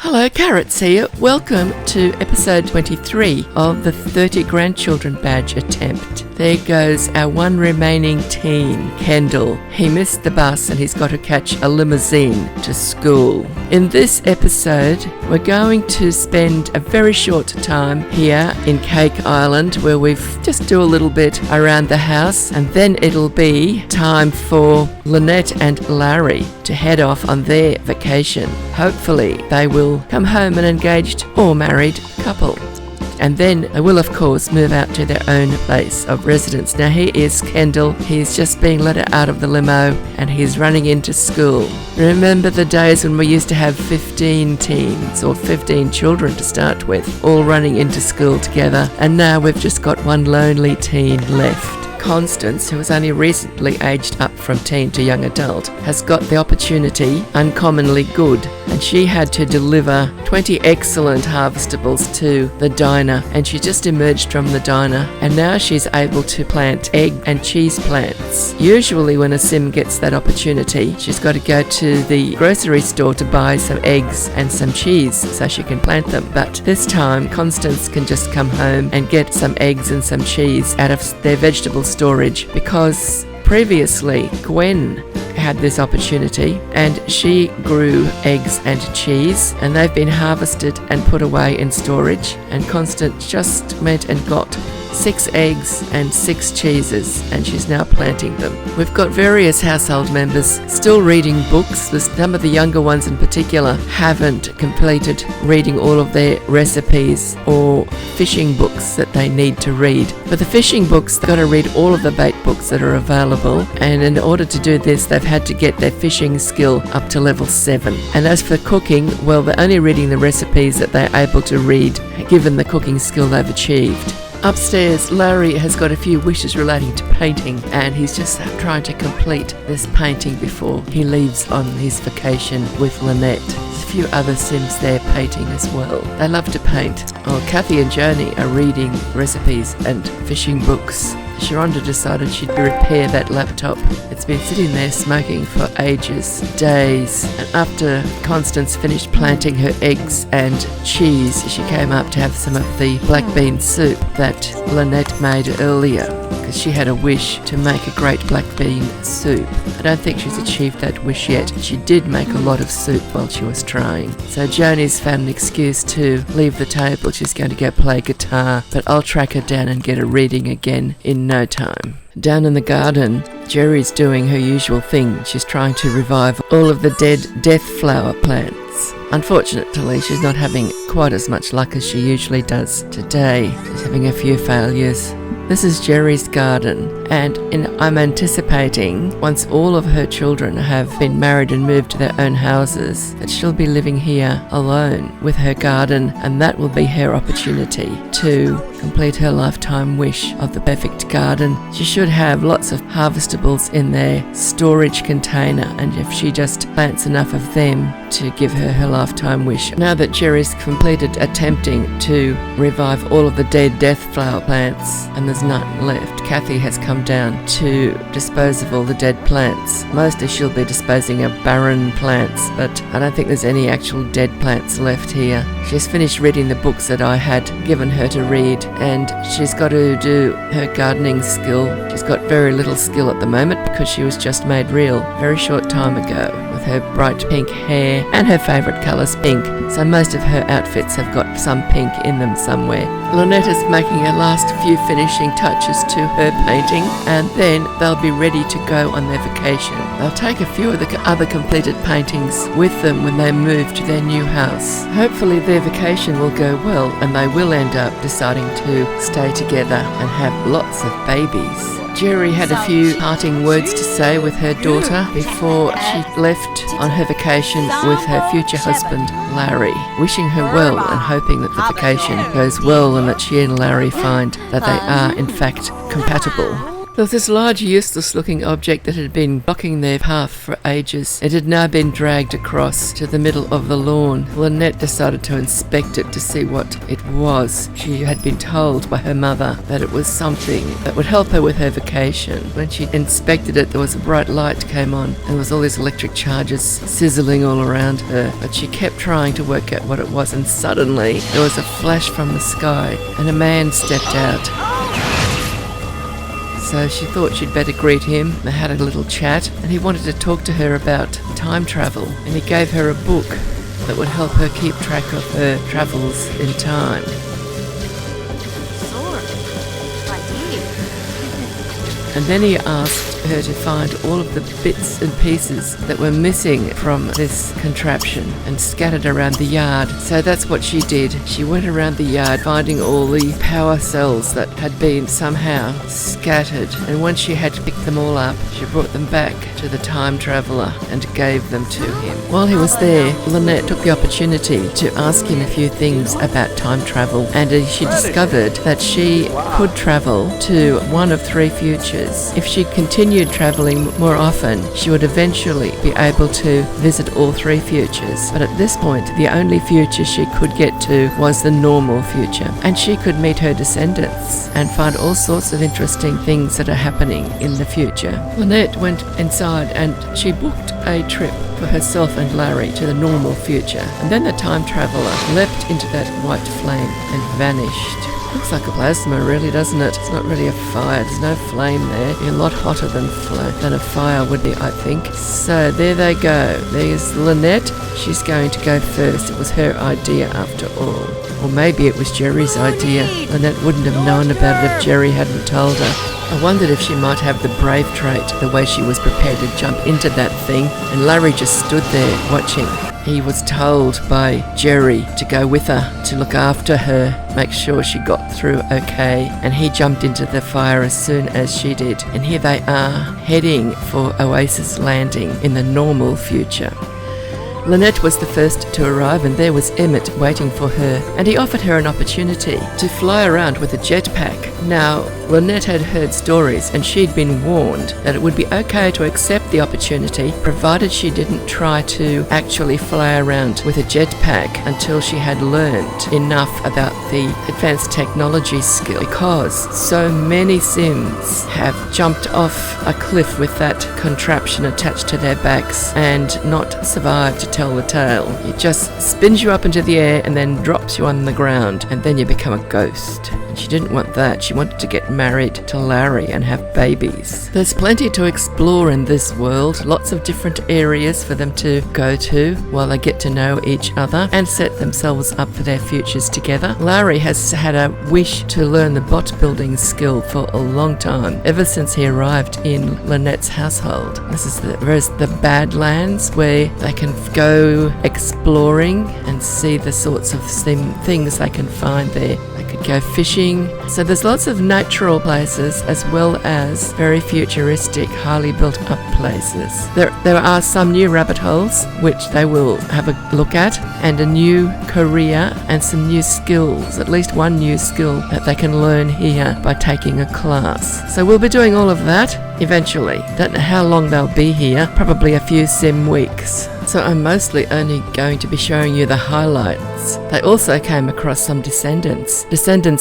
Hello, Carrots here. Welcome to episode 23 of the 30 Grandchildren Badge attempt. There goes our one remaining teen, Kendall. He missed the bus and he's got to catch a limousine to school. In this episode, we're going to spend a very short time here in Cake Island where we've just do a little bit around the house, and then it'll be time for Lynette and Larry to head off on their vacation. Hopefully they will come home an engaged or married couple. And then they will, of course, move out to their own place of residence. Now, here is Kendall. He's just being let out of the limo and he's running into school. Remember the days when we used to have 15 teens or 15 children to start with, all running into school together. And now we've just got one lonely teen left. Constance, who has only recently aged up from teen to young adult, has got the opportunity, uncommonly good, and she had to deliver 20 excellent harvestables to the diner, and she just emerged from the diner, and now she's able to plant egg and cheese plants. Usually when a sim gets that opportunity, she's got to go to the grocery store to buy some eggs and some cheese so she can plant them, but this time Constance can just come home and get some eggs and some cheese out of their vegetable storage, because previously Gwen had this opportunity and she grew eggs and cheese, and they've been harvested and put away in storage, and Constance just went and got 6 eggs and 6 cheeses, and she's now planting them. We've got various household members still reading books. Some of the younger ones in particular haven't completed reading all of their recipes or fishing books that they need to read. For the fishing books, they've got to read all of the bait books that are available, and in order to do this, they've had to get their fishing skill up to level 7. And as for cooking, well, they're only reading the recipes that they're able to read, given the cooking skill they've achieved. Upstairs, Larry has got a few wishes relating to painting, and he's just trying to complete this painting before he leaves on his vacation with Lynette. There's a few other Sims there painting as well. They love to paint. Oh, Kathy and Joni are reading recipes and fishing books. Sharonda decided she'd repair that laptop. It's been sitting there smoking for ages, days. And after Constance finished planting her eggs and cheese, she came up to have some of the black bean soup that Lynette made earlier, because she had a wish to make a great black bean soup. I don't think she's achieved that wish yet. She did make a lot of soup while she was trying. So Joni's found an excuse to leave the table. She's going to go play guitar, but I'll track her down and get her reading again in no time. Down in the garden, Jerry's doing her usual thing. She's trying to revive all of the dead death flower plants. Unfortunately, she's not having quite as much luck as she usually does today. She's having a few failures. This is Jerry's garden, and I'm anticipating, once all of her children have been married and moved to their own houses, that she'll be living here alone with her garden, and that will be her opportunity to complete her lifetime wish of the perfect garden. She should have lots of harvestables in their storage container, and if she just plants enough of them to give her her lifetime wish. Now that Jerry's completed attempting to revive all of the dead death flower plants and there's none left, Kathy has come down to dispose of all the dead plants. Mostly she'll be disposing of barren plants, but I don't think there's any actual dead plants left here. She's finished reading the books that I had given her to read, and she's got to do her gardening skill. She's got very little skill at the moment because she was just made real very short time ago, with her bright pink hair and her favourite colour's pink, so most of her outfits have got some pink in them somewhere. Lynette is making her last few finishing touches to her painting, and then they'll be ready to go on their vacation. They'll take a few of the other completed paintings with them when they move to their new house. Hopefully their vacation will go well and they will end up deciding to stay together and have lots of babies. Jerry had a few parting words to say with her daughter before she left on her vacation with her future husband, Larry, wishing her well and hoping that the vacation goes well and that she and Larry find that they are in fact compatible. There was this large, useless-looking object that had been blocking their path for ages. It had now been dragged across to the middle of the lawn. Lynette decided to inspect it to see what it was. She had been told by her mother that it was something that would help her with her vacation. When she inspected it, there was a bright light came on, and there was all these electric charges sizzling all around her. But she kept trying to work out what it was, and suddenly there was a flash from the sky, and a man stepped out. So she thought she'd better greet him. They had a little chat, and he wanted to talk to her about time travel, and he gave her a book that would help her keep track of her travels in time. And then he asked her to find all of the bits and pieces that were missing from this contraption and scattered around the yard. So that's what she did. She went around the yard finding all the power cells that had been somehow scattered. And once she had picked them all up, she brought them back to the time traveller and gave them to him. While he was there, Lynette took the opportunity to ask him a few things about time travel, and she discovered that she could travel to one of 3 futures. If she continued travelling more often, she would eventually be able to visit all 3 futures. But at this point, the only future she could get to was the normal future. And she could meet her descendants and find all sorts of interesting things that are happening in the future. Lynette went inside and she booked a trip for herself and Larry to the normal future. And then the time traveller leapt into that white flame and vanished. Looks like a plasma, really, doesn't it? It's not really a fire. There's no flame there. It'd be a lot hotter than a fire would be, I think. So there they go. There's Lynette. She's going to go first. It was her idea after all. Or maybe it was Jerry's idea. Lynette wouldn't have known about it if Jerry hadn't told her. I wondered if she might have the brave trait, the way she was prepared to jump into that thing, and Larry just stood there watching. He was told by Jerry to go with her, to look after her, make sure she got through okay, and he jumped into the fire as soon as she did. And here they are, heading for Oasis Landing in the normal future. Lynette was the first to arrive, and there was Emit waiting for her, and he offered her an opportunity to fly around with a jetpack. Now, Lynette had heard stories, and she'd been warned that it would be okay to accept the opportunity, provided she didn't try to actually fly around with a jetpack until she had learned enough about the advanced technology skill, because so many Sims have jumped off a cliff with that contraption attached to their backs and not survived to tell the tale. It just spins you up into the air and then drops you on the ground, and then you become a ghost. And she didn't want that. She wanted to get married to Larry and have babies. There's plenty to explore in this world, lots of different areas for them to go to while they get to know each other and set themselves up for their futures together. Larry has had a wish to learn the bot building skill for a long time, ever since he arrived in Lynette's household. This is the Badlands, where they can go exploring and see the sorts of things they can find there. They could go fishing. So there's lots of natural places as well as very futuristic, highly built up places. There are some new rabbit holes which they will have a look at, and a new career and some new skills, at least one new skill that they can learn here by taking a class. So we'll be doing all of that eventually. Don't know how long they'll be here, probably a few sim weeks. So I'm mostly only going to be showing you the highlights. They also came across some descendants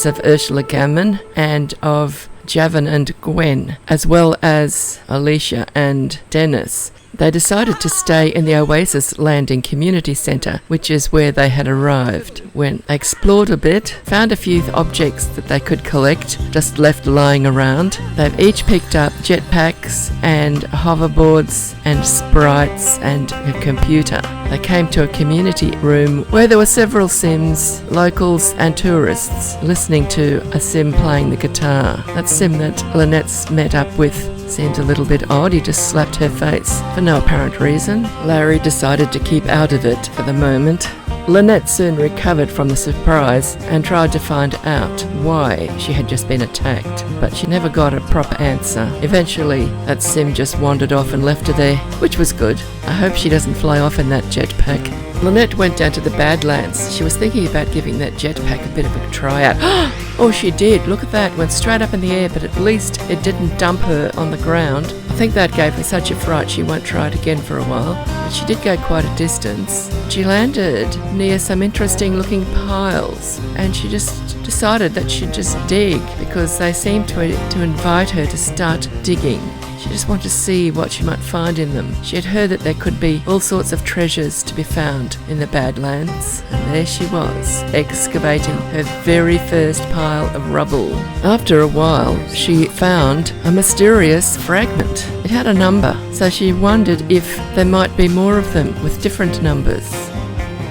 of Ursula Gammon and of Javin and Gwen, as well as Alicia and Dennis. They decided to stay in the Oasis Landing Community Centre, which is where they had arrived. When they explored a bit, found a few objects that they could collect, just left lying around. They've each picked up jetpacks and hoverboards and sprites and a computer. They came to a community room where there were several Sims, locals and tourists, listening to a Sim playing the guitar. That Sim that Lynette's met up with seemed a little bit odd. He just slapped her face for no apparent reason. Larry decided to keep out of it for the moment. Lynette soon recovered from the surprise and tried to find out why she had just been attacked, but she never got a proper answer. Eventually, that Sim just wandered off and left her there, which was good. I hope she doesn't fly off in that jetpack. Lynette went down to the Badlands. She was thinking about giving that jetpack a bit of a try out. Oh, she did. Look at that. Went straight up in the air, but at least it didn't dump her on the ground. I think that gave her such a fright she won't try it again for a while. But she did go quite a distance. She landed near some interesting looking piles, and she just decided that she'd just dig because they seemed to invite her to start digging. She just wanted to see what she might find in them. She had heard that there could be all sorts of treasures to be found in the Badlands, and there she was, excavating her very first pile of rubble. After a while, she found a mysterious fragment. It had a number, so she wondered if there might be more of them with different numbers.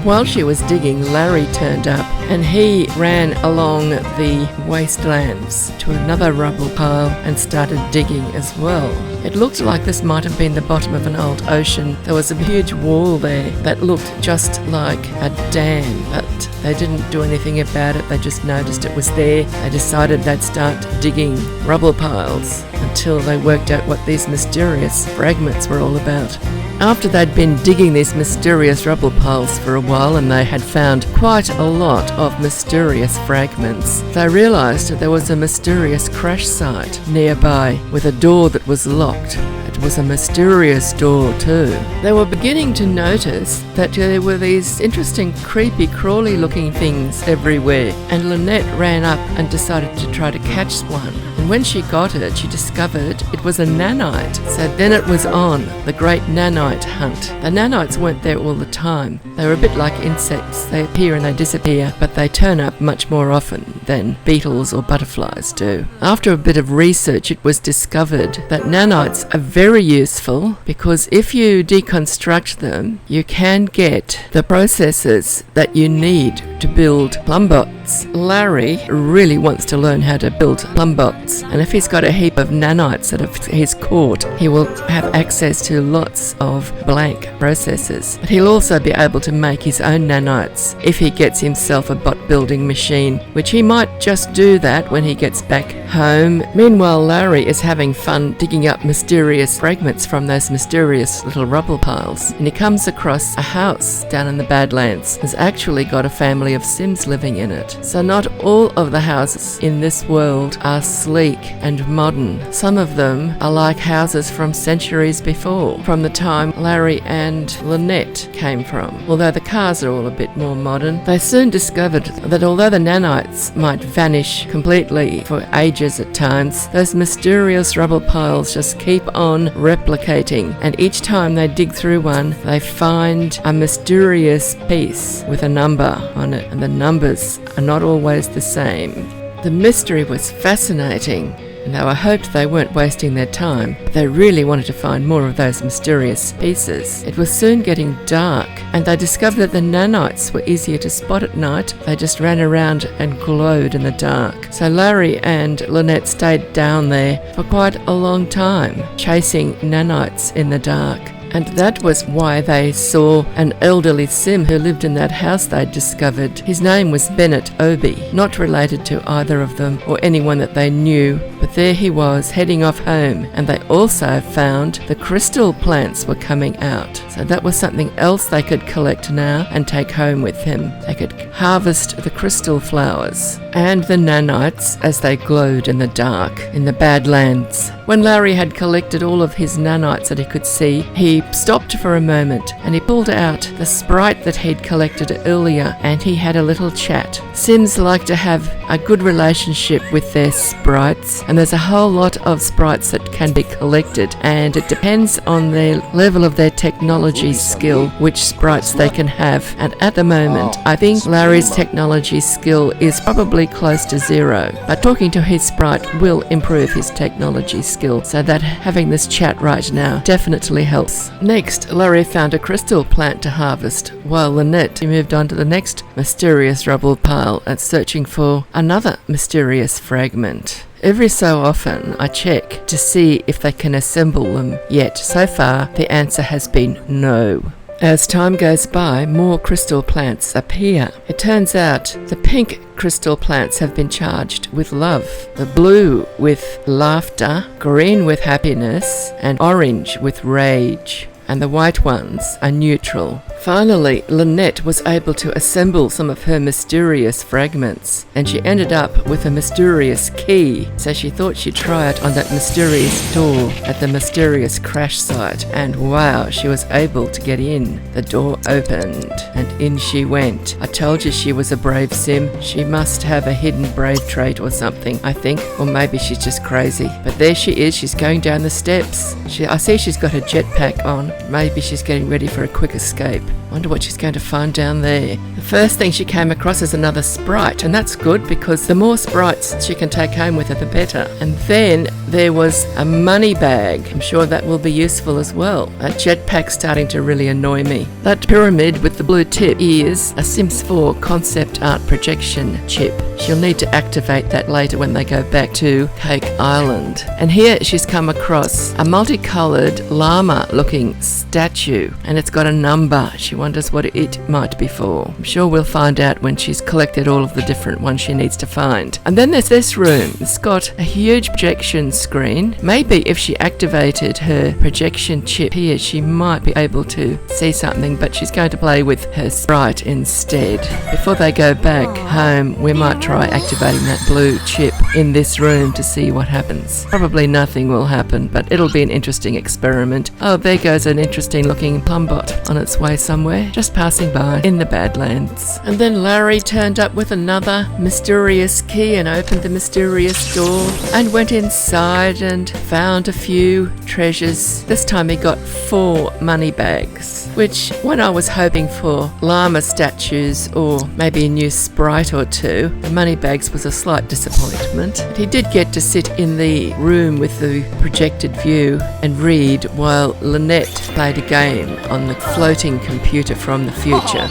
While she was digging, Larry turned up, and he ran along the wastelands to another rubble pile and started digging as well. It looked like this might have been the bottom of an old ocean. There was a huge wall there that looked just like a dam, but they didn't do anything about it. They just noticed it was there. They decided they'd start digging rubble piles until they worked out what these mysterious fragments were all about. After they'd been digging these mysterious rubble piles for a while and they had found quite a lot of mysterious fragments, they realised that there was a mysterious crash site nearby with a door that was locked. It was a mysterious door too. They were beginning to notice that there were these interesting creepy crawly looking things everywhere, and Lynette ran up and decided to try to catch one. And when she got it, she discovered it was a nanite. So then it was on, the great nanite hunt. The nanites weren't there all the time. They were a bit like insects. They appear and they disappear, but they turn up much more often than beetles or butterflies do. After a bit of research, it was discovered that nanites are very useful because if you deconstruct them, you can get the processes that you need to build plumbots. Larry really wants to learn how to build plumbots, and if he's got a heap of nanites that he's caught, he will have access to lots of blank processes. But he'll also be able to make his own nanites if he gets himself a bot building machine, which he might just do that when he gets back home. Meanwhile, Larry is having fun digging up mysterious fragments from those mysterious little rubble piles, and he comes across a house down in the Badlands. It's actually got a family of Sims living in it. So not all of the houses in this world are sleek and modern. Some of them are like houses from centuries before, from the time Larry and Lynette came from. Although the cars are all a bit more modern, they soon discovered that although the nanites might vanish completely for ages at times, those mysterious rubble piles just keep on replicating, and each time they dig through one, they find a mysterious piece with a number on it, and the numbers are not always the same. The mystery was fascinating, and though I hoped they weren't wasting their time, they really wanted to find more of those mysterious pieces. It was soon getting dark, and they discovered that the nanites were easier to spot at night. They just ran around and glowed in the dark. So Larry and Lynette stayed down there for quite a long time, chasing nanites in the dark. And that was why they saw an elderly Sim who lived in that house they'd discovered. His name was Bennett Obi, not related to either of them or anyone that they knew, but there he was heading off home, and they also found the crystal plants were coming out. So that was something else they could collect now and take home with him. They could harvest the crystal flowers and the nanites as they glowed in the dark in the Badlands. When Larry had collected all of his nanites that he could see, he stopped for a moment and he pulled out the sprite that he'd collected earlier, and he had a little chat. Sims like to have a good relationship with their sprites, and there's a whole lot of sprites that can be collected, and it depends on their level of their technology skill which sprites they can have. And at the moment, I think Larry's technology skill is probably close to 0, but talking to his sprite will improve his technology skill, so that having this chat right now definitely helps. Next, Larry found a crystal plant to harvest, while Lynette moved on to the next mysterious rubble pile and searching for another mysterious fragment. Every so often I check to see if they can assemble them, yet so far the answer has been no. As time goes by, more crystal plants appear. It turns out the pink crystal plants have been charged with love, the blue with laughter, green with happiness, and orange with rage. and the white ones are neutral. Finally, Lynette was able to assemble some of her mysterious fragments, and she ended up with a mysterious key, so she thought she'd try it on that mysterious door at the mysterious crash site, and wow, she was able to get in. The door opened, and in she went. I told you she was a brave sim. She must have a hidden brave trait or something, I think, or maybe she's just crazy. But there she is, she's going down the steps. I see she's got her jetpack on. Maybe she's getting ready for a quick escape. Wonder what she's going to find down there. The first thing she came across is another sprite, and that's good because the more sprites she can take home with her, the better. And then there was a money bag. I'm sure that will be useful as well. That jetpack's starting to really annoy me. That pyramid with the blue tip is a Sims 4 concept art projection chip. She'll need to activate that later when they go back to Cake Island. And here she's come across a multicoloured llama-looking statue, and it's got a number. She wonders what it might be for. I'm sure we'll find out when she's collected all of the different ones she needs to find. And then there's this room. It's got a huge projection screen. Maybe if she activated her projection chip here, she might be able to see something, but she's going to play with her sprite instead. Before they go back home, we might try activating that blue chip in this room to see what happens. Probably nothing will happen, but it'll be an interesting experiment. Oh, there goes an interesting looking plumbot on its way somewhere, just passing by in the Badlands. And then Larry turned up with another mysterious key and opened the mysterious door and went inside and found a few treasures. This time he got 4 money bags, which when I was hoping for llama statues or maybe a new sprite or two, the money bags was a slight disappointment. But he did get to sit in the room with the projected view and read while Lynette played a game on the floating computer from the future.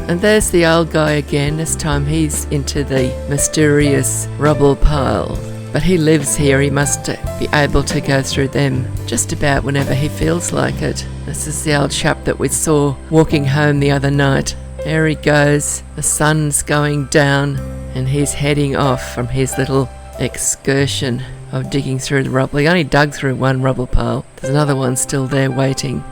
And there's the old guy again. This time he's into the mysterious rubble pile. But he lives here. He must be able to go through them just about whenever he feels like it. This is the old chap that we saw walking home the other night. There he goes. The sun's going down and he's heading off from his little excursion of digging through the rubble. He only dug through one rubble pile. There's another one still there waiting.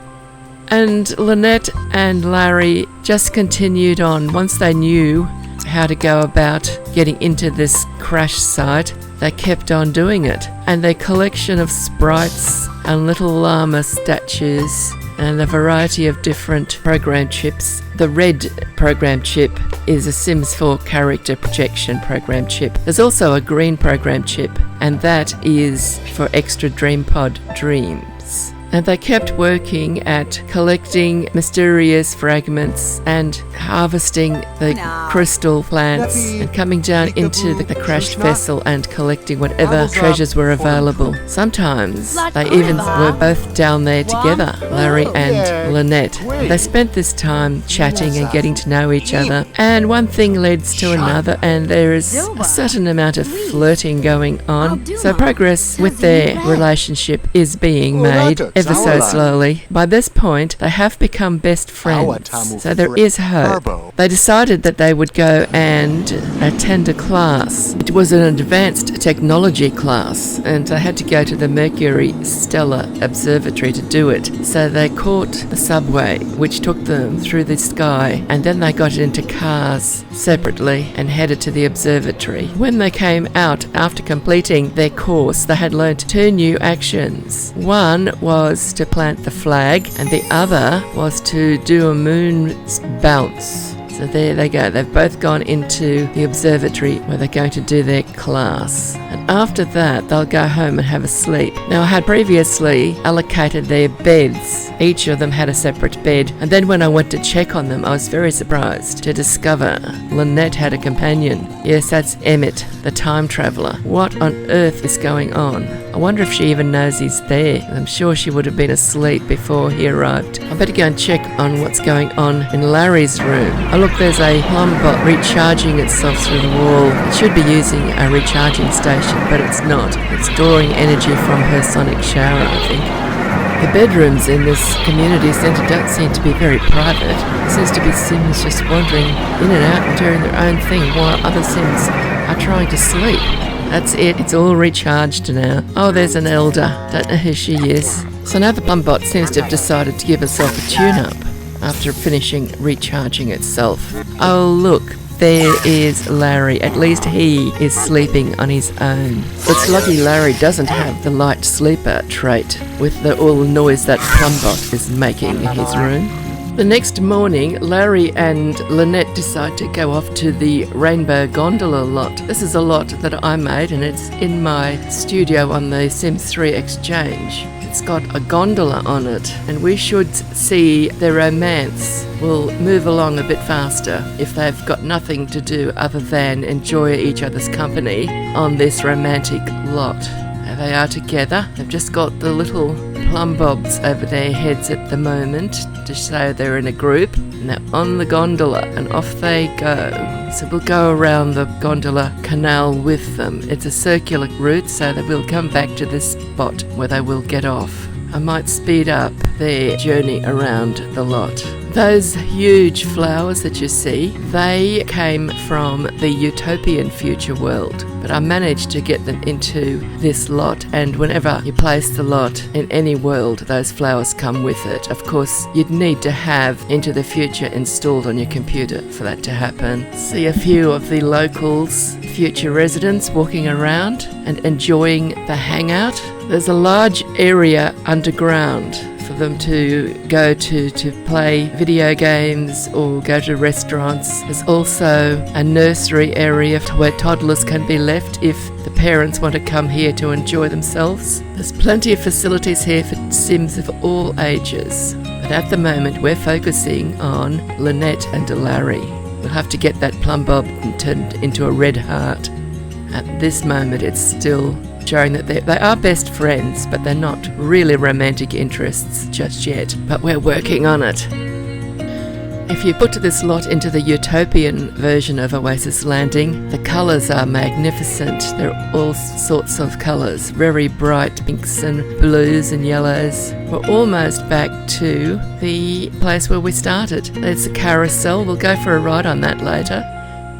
And Lynette and Larry just continued on. Once they knew how to go about getting into this crash site, they kept on doing it. And their collection of sprites and little llama statues and a variety of different program chips. The red program chip is a Sims 4 character projection program chip. There's also a green program chip, and that is for extra DreamPod dreams. And they kept working at collecting mysterious fragments and harvesting the crystal plants and coming down into the crashed vessel and collecting whatever treasures were available. Sometimes they even were both down there together, Larry and Lynette. They spent this time chatting and getting to know each other, and one thing leads to another, and there is a certain amount of flirting going on. So progress with their relationship is being made ever so slowly. By this point, they have become best friends, so there is hope. They decided that they would go and attend a class. It was an advanced technology class, and they had to go to the Mercury Stellar Observatory to do it. So they caught the subway, which took them through the sky, and then they got into cars separately and headed to the observatory. When they came out after completing their course, they had learnt 2 new actions. One was to plant the flag, and the other was to do a moon bounce. So there they go. They've both gone into the observatory where they're going to do their class. And after that, they'll go home and have a sleep. Now, I had previously allocated their beds. Each of them had a separate bed. And then when I went to check on them, I was very surprised to discover Lynette had a companion. Yes, that's Emit, the time traveller. What on earth is going on? I wonder if she even knows he's there. I'm sure she would have been asleep before he arrived. I better go and check on what's going on in Larry's room. Oh look, there's a plumbot recharging itself through the wall. It should be using a recharging station, but it's not. It's storing energy from her sonic shower, I think. The bedrooms in this community centre don't seem to be very private. There seems to be Sims just wandering in and out and doing their own thing while other Sims are trying to sleep. That's it. It's all recharged now. Oh, there's an elder. Don't know who she is. So now the plum bot seems to have decided to give itself a tune-up after finishing recharging itself. Oh look, there is Larry. At least he is sleeping on his own. It's lucky Larry doesn't have the light sleeper trait with all the noise that Plumbot is making in his room. The next morning, Larry and Lynette decide to go off to the Rainbow Gondola lot. This is a lot that I made, and it's in my studio on the Sims 3 Exchange. It's got a gondola on it, and we should see their romance will move along a bit faster if they've got nothing to do other than enjoy each other's company on this romantic lot. There they are together. They've just got the little plum bobs over their heads at the moment to show they're in a group, and they're on the gondola and off they go. So we'll go around the gondola canal with them. It's a circular route, so that we'll come back to this spot where they will get off. I might speed up their journey around the lot. Those huge flowers that you see, they came from the utopian future world, but I managed to get them into this lot, and whenever you place the lot in any world, those flowers come with it. Of course, you'd need to have Into the Future installed on your computer for that to happen. See a few of the locals, future residents walking around and enjoying the hangout. There's a large area underground for them to go to play video games or go to restaurants. There's also a nursery area where toddlers can be left if the parents want to come here to enjoy themselves. There's plenty of facilities here for Sims of all ages, but at the moment we're focusing on Lynette and Larry. We'll have to get that plum bob turned into a red heart. At this moment it's still showing that they are best friends, but they're not really romantic interests just yet. But we're working on it. If you put this lot into the utopian version of Oasis Landing, the colours are magnificent. They're all sorts of colours, very bright pinks and blues and yellows. We're almost back to the place where we started. There's a carousel. We'll go for a ride on that later.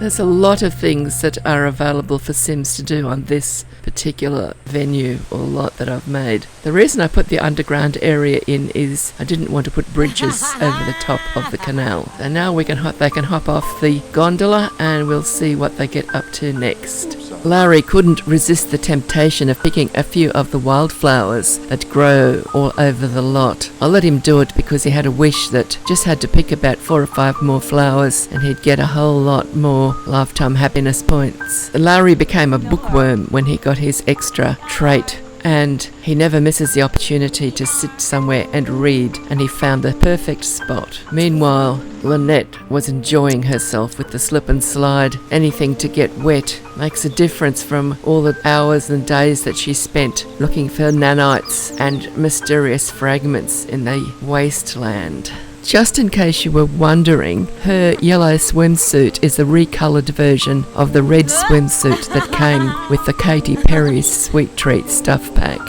There's a lot of things that are available for Sims to do on this particular venue or lot that I've made. The reason I put the underground area in is I didn't want to put bridges over the top of the canal. So now they can hop off the gondola and we'll see what they get up to next. Larry couldn't resist the temptation of picking a few of the wildflowers that grow all over the lot. I let him do it because he had a wish that just had to pick about 4 or 5 more flowers and he'd get a whole lot more lifetime happiness points. Larry became a bookworm when he got his extra trait, and he never misses the opportunity to sit somewhere and read, and he found the perfect spot. Meanwhile, Lynette was enjoying herself with the slip and slide. Anything to get wet makes a difference from all the hours and days that she spent looking for nanites and mysterious fragments in the wasteland. Just in case you were wondering, her yellow swimsuit is a recoloured version of the red swimsuit that came with the Katy Perry's Sweet Treat stuff pack.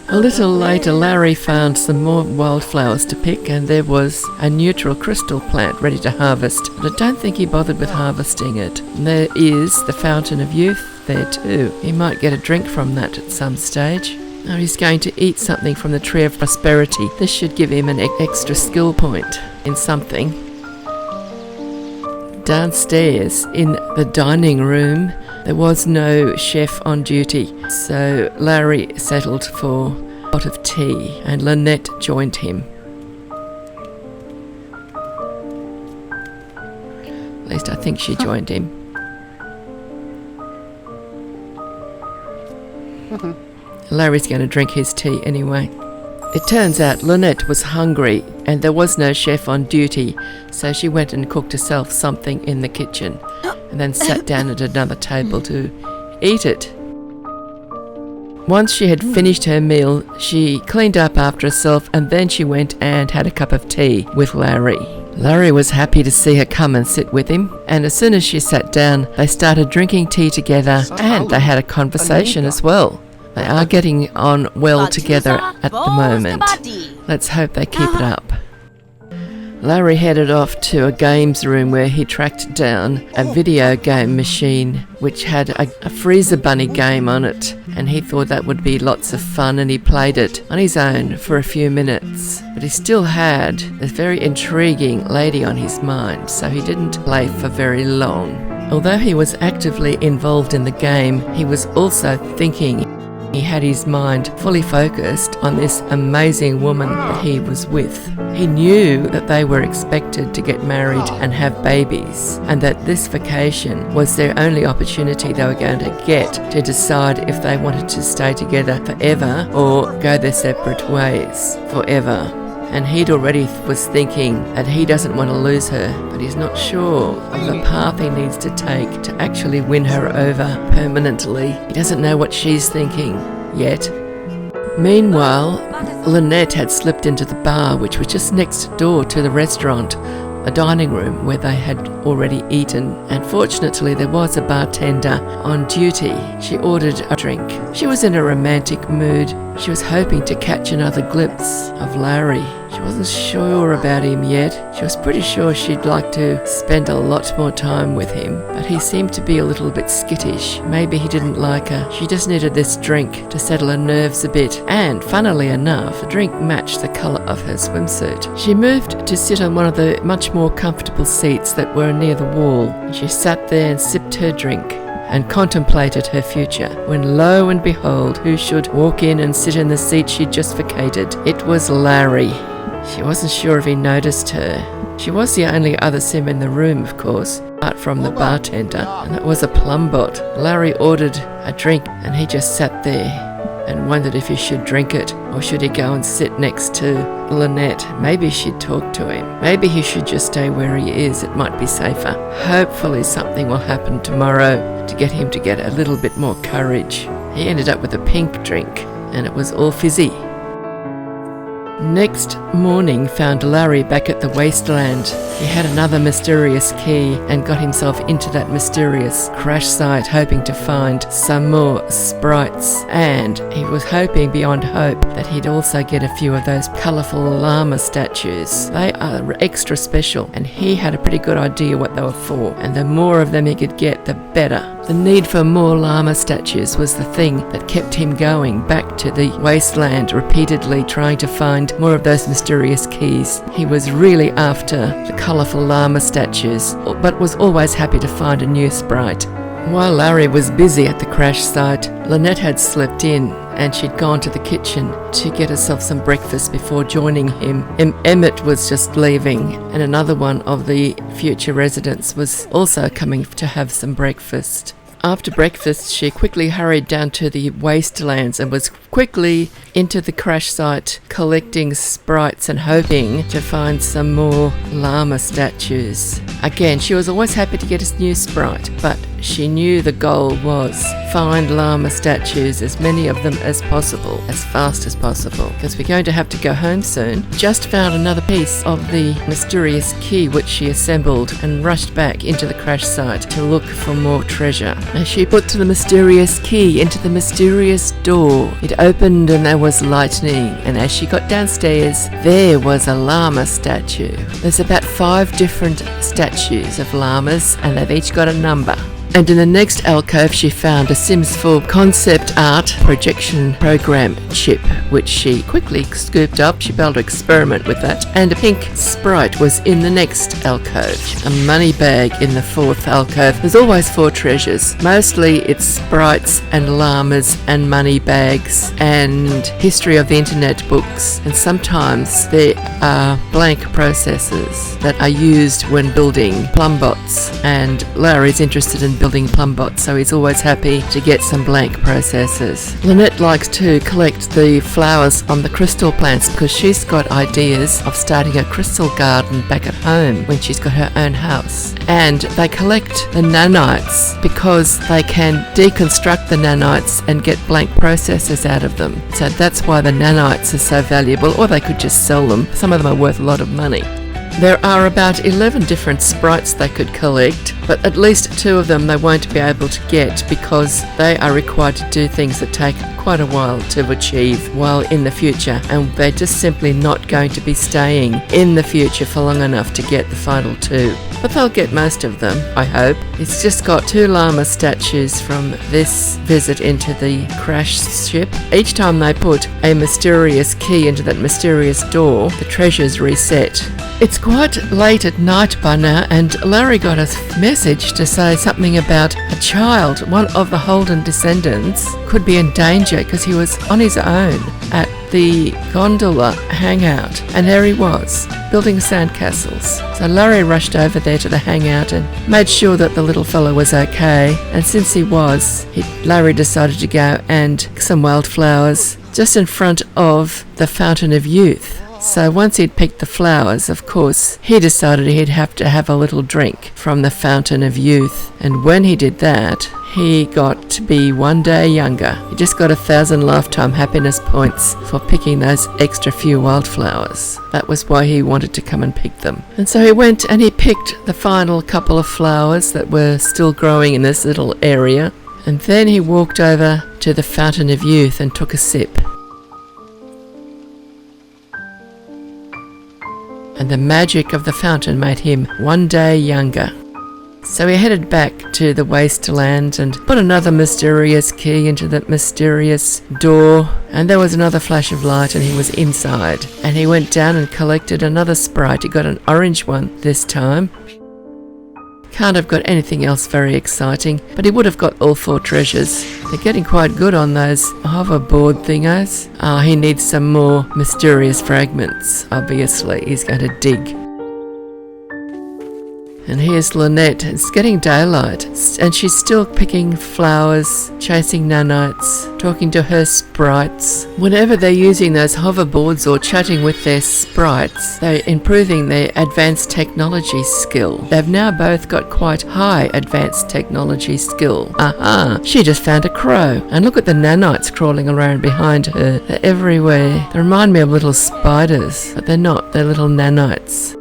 A little later, Larry found some more wildflowers to pick, and there was a neutral crystal plant ready to harvest, but I don't think he bothered with harvesting it. And there is the Fountain of Youth there too. He might get a drink from that at some stage. Now he's going to eat something from the Tree of Prosperity. This should give him an extra skill point in something. Downstairs in the dining room, there was no chef on duty, so Larry settled for a pot of tea and Lynette joined him. At least I think she joined him. Larry's going to drink his tea anyway. It turns out Lynette was hungry and there was no chef on duty, so she went and cooked herself something in the kitchen and then sat down at another table to eat it. Once she had finished her meal, she cleaned up after herself and then she went and had a cup of tea with Larry. Larry was happy to see her come and sit with him, and as soon as she sat down, they started drinking tea together and they had a conversation as well. They are getting on well together at the moment. Let's hope they keep it up. Larry headed off to a games room where he tracked down a video game machine which had a freezer bunny game on it, and he thought that would be lots of fun, and he played it on his own for a few minutes. But he still had a very intriguing lady on his mind, so he didn't play for very long. Although he was actively involved in the game, he was also thinking. He had his mind fully focused on this amazing woman that he was with. He knew that they were expected to get married and have babies, and that this vacation was their only opportunity they were going to get to decide if they wanted to stay together forever or go their separate ways forever. And he'd already was thinking that he doesn't want to lose her, but he's not sure of the path he needs to take to actually win her over permanently. He doesn't know what she's thinking yet. Meanwhile, Lynette had slipped into the bar, which was just next door to the restaurant, a dining room where they had already eaten, and fortunately there was a bartender on duty. She ordered a drink. She was in a romantic mood. She was hoping to catch another glimpse of Larry. She wasn't sure about him yet. She was pretty sure she'd like to spend a lot more time with him, but he seemed to be a little bit skittish. Maybe he didn't like her. She just needed this drink to settle her nerves a bit, and funnily enough, the drink matched the colour of her swimsuit. She moved to sit on one of the much more comfortable seats that were near the wall. She sat there and sipped her drink and contemplated her future, when lo and behold, who should walk in and sit in the seat she'd just vacated? It was Larry. She wasn't sure if he noticed her. She was the only other sim in the room, of course, apart from the bartender, and that was a plumbot. Larry ordered a drink, and he just sat there and wondered if he should drink it, or should he go and sit next to Lynette. Maybe she'd talk to him. Maybe he should just stay where he is. It might be safer. Hopefully something will happen tomorrow to get him to get a little bit more courage. He ended up with a pink drink, and it was all fizzy. Next morning found Larry back at the wasteland. He had another mysterious key and got himself into that mysterious crash site, hoping to find some more sprites, and he was hoping beyond hope that he'd also get a few of those colourful llama statues. They are extra special, and he had a pretty good idea what they were for, and the more of them he could get, the better. The need for more llama statues was the thing that kept him going back to the wasteland, repeatedly trying to find more of those mysterious keys. He was really after the colourful llama statues, but was always happy to find a new sprite. While Larry was busy at the crash site, Lynette had slipped in, and she'd gone to the kitchen to get herself some breakfast before joining him. Emit was just leaving, and another one of the future residents was also coming to have some breakfast. After breakfast, she quickly hurried down to the wastelands and was quickly into the crash site, collecting sprites and hoping to find some more llama statues. Again, she was always happy to get a new sprite, but she knew the goal was find llama statues, as many of them as possible, as fast as possible, because we're going to have to go home soon. Just found another piece of the mysterious key, which she assembled and rushed back into the crash site to look for more treasure. As she put the mysterious key into the mysterious door, it opened and there was lightning, and as she got downstairs, there was a llama statue. There's about 5 different statues of llamas, and they've each got a number. And in the next alcove, she found a Sims 4 concept art projection program chip, which she quickly scooped up. She began to experiment with that. And a pink sprite was in the next alcove. A money bag in the 4th alcove. There's always 4 treasures. Mostly it's sprites and llamas and money bags and history of the internet books. And sometimes there are blank processes that are used when building plumbots. And Larry's interested in building plumbots, so he's always happy to get some blank processes. Lynette likes to collect the flowers on the crystal plants because she's got ideas of starting a crystal garden back at home when she's got her own house. And they collect the nanites because they can deconstruct the nanites and get blank processes out of them. So that's why the nanites are so valuable, or they could just sell them. Some of them are worth a lot of money. There are about 11 different sprites they could collect, but at least 2 of them they won't be able to get because they are required to do things that take quite a while to achieve while in the future, and they're just simply not going to be staying in the future for long enough to get the final 2. But they'll get most of them, I hope. It's just got 2 llama statues from this visit into the crashed ship. Each time they put a mysterious key into that mysterious door, the treasures reset. It's quite late at night by now, and Larry got a message to say something about a child, one of the Holden descendants, could be in danger because he was on his own at the gondola hangout, and there he was, building sandcastles. So Larry rushed over there to the hangout and made sure that the little fellow was okay, and since he was, Larry decided to go and pick some wildflowers just in front of the Fountain of Youth. So once he'd picked the flowers, of course, he decided he'd have to have a little drink from the Fountain of Youth. And when he did that, he got to be 1 day younger. He just got 1,000 lifetime happiness points for picking those extra few wildflowers. That was why he wanted to come and pick them. And so he went and he picked the final couple of flowers that were still growing in this little area. And then he walked over to the Fountain of Youth and took a sip. And the magic of the fountain made him 1 day younger. So he headed back to the wasteland and put another mysterious key into that mysterious door, and there was another flash of light and he was inside. And he went down and collected another sprite. He got an orange one this time. Can't have got anything else very exciting, but he would have got all 4 treasures. They're getting quite good on those hoverboard thingos. He needs some more mysterious fragments. Obviously, he's going to dig. And here's Lynette. It's getting daylight, and she's still picking flowers, chasing nanites, talking to her sprites. Whenever they're using those hoverboards or chatting with their sprites, they're improving their advanced technology skill. They've now both got quite high advanced technology skill. She just found a crow. And look at the nanites crawling around behind her. They're everywhere. They remind me of little spiders, but they're not. They're little nanites.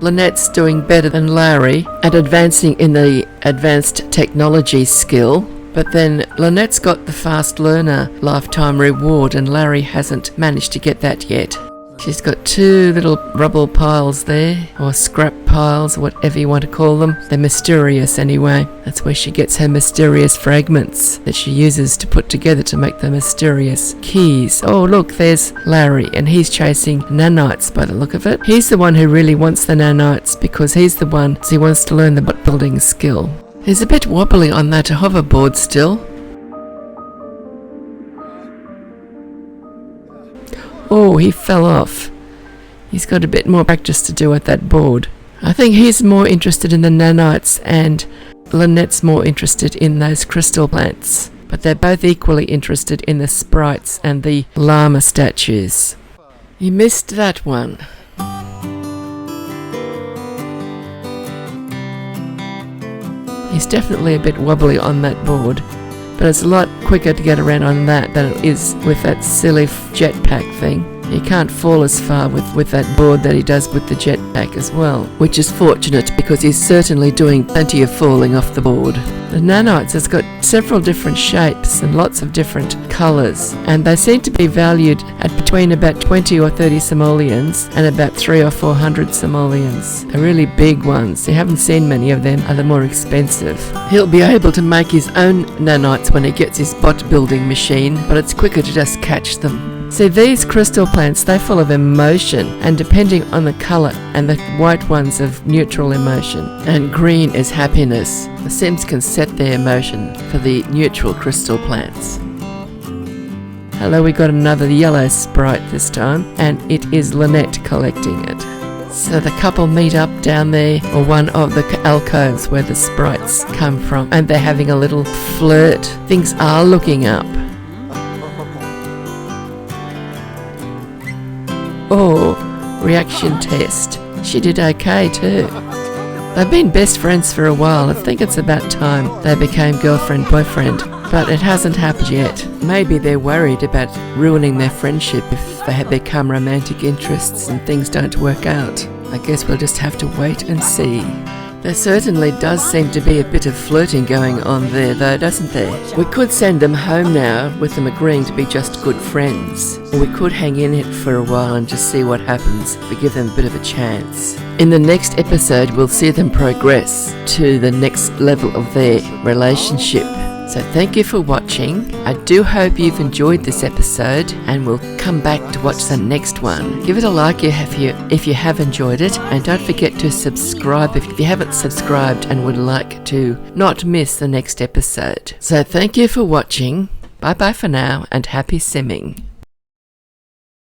Lynette's doing better than Larry at advancing in the advanced technology skill, but then Lynette's got the fast learner lifetime reward and Larry hasn't managed to get that yet. She's got 2 little rubble piles there, or scrap piles, or whatever you want to call them. They're mysterious anyway. That's where she gets her mysterious fragments that she uses to put together to make the mysterious keys. Oh look, there's Larry, and he's chasing nanites by the look of it. He's the one who really wants the nanites because he's the one who wants to learn the bot building skill. He's a bit wobbly on that hoverboard still. Oh, he fell off. He's got a bit more practice to do at that board. I think he's more interested in the nanites and Lynette's more interested in those crystal plants. But they're both equally interested in the sprites and the llama statues. You missed that one. He's definitely a bit wobbly on that board. But it's a lot quicker to get around on that than it is with that silly jetpack thing. He can't fall as far with that board that he does with the jetpack as well, which is fortunate because he's certainly doing plenty of falling off the board. The nanites has got several different shapes and lots of different colours, and they seem to be valued at between about 20 or 30 simoleons and about 300 or 400 simoleons. They're really big ones. You haven't seen many of them, are the more expensive. He'll be able to make his own nanites when he gets his bot building machine, but it's quicker to just catch them. See, these crystal plants, they're full of emotion, and depending on the colour, and the white ones of neutral emotion, and green is happiness. The Sims can set their emotion for the neutral crystal plants. Hello, we got another yellow sprite this time, and it is Lynette collecting it. So the couple meet up down there, or one of the alcoves where the sprites come from, and they're having a little flirt. Things are looking up. Oh, reaction test. She did okay too. They've been best friends for a while. I think it's about time they became girlfriend-boyfriend. but it hasn't happened yet. Maybe they're worried about ruining their friendship if they have become romantic interests and things don't work out. I guess we'll just have to wait and see. There certainly does seem to be a bit of flirting going on there though, doesn't there? We could send them home now with them agreeing to be just good friends. Or we could hang in it for a while and just see what happens. We give them a bit of a chance. In the next episode, we'll see them progress to the next level of their relationship. So thank you for watching. I do hope you've enjoyed this episode, and we'll come back to watch the next one. Give it a like if you have enjoyed it, and don't forget to subscribe if you haven't subscribed and would like to not miss the next episode. So thank you for watching. Bye bye for now, and happy simming.